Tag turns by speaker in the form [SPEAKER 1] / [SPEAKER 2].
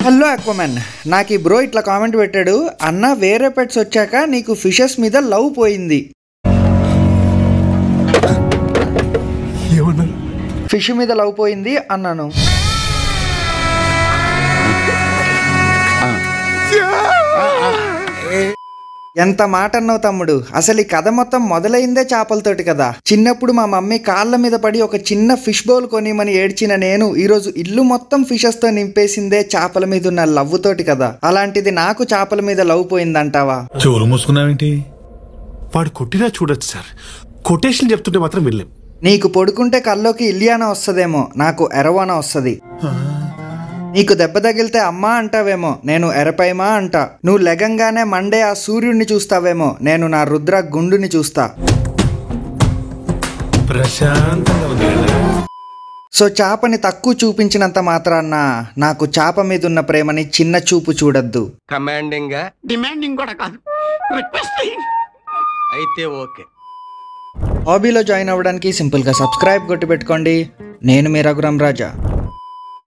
[SPEAKER 1] Hello అక్వామన్, నాకు ఈ bro ఇట్లా కామెంట్ పెట్టాడు, అన్న వేరే పెట్స్ వచ్చాక నీకు ఫిషెస్ మీద లవ్ పోయింది. ఫిష్ మీద లవ్ పోయింది అన్నాను. ఎంత మాట అన్నావు తమ్ముడు. అసలు ఈ కథ మొత్తం మొదలైందే చేపలతోటి కదా. చిన్నప్పుడు మా మమ్మీ కాళ్ళ మీద పడి ఒక చిన్న ఫిష్ బౌల్ కొనిమని ఏడ్చిన నేను ఈరోజు ఇల్లు మొత్తం ఫిషెస్ తో నింపేసిందే చేపల మీద ఉన్న లవ్ తోటి కదా. అలాంటిది నాకు చేపల మీద లవ్ పోయిందంటావా?
[SPEAKER 2] చెవులు మూసుకున్నావేంటి? వాడు కొట్టినా చూడొచ్చు సార్, కొటేషన్ చెప్తుంటే మాత్రం వెళ్ళాం.
[SPEAKER 1] నీకు పడుకుంటే కల్లోకి ఇలియానా వస్తుందేమో, నాకు ఎరవానా వస్తుంది. నీకు దెబ్బ తగిలితే అమ్మా అంటావేమో, నేను ఎరపైమా అంటా. నువ్వు లెగంగానే మండే ఆ సూర్యుడిని చూస్తావేమో, నేను నా రుద్ర గుండుని చూస్తా. సో చేపని తక్కువ చూపించినంత మాత్రాన్న నాకు చేప మీద ఉన్న ప్రేమని చిన్న చూపు చూడద్దు.
[SPEAKER 3] కమాండింగ్
[SPEAKER 4] డిమాండింగ్ కూడా కాదు, రిక్వెస్టింగ్.
[SPEAKER 3] అయితే ఓకే.
[SPEAKER 1] హాబీలో జాయిన్ అవ్వడానికి సింపుల్గా సబ్స్క్రైబ్ కొట్టి పెట్టుకోండి. నేను మీ రఘురామ్ రాజా.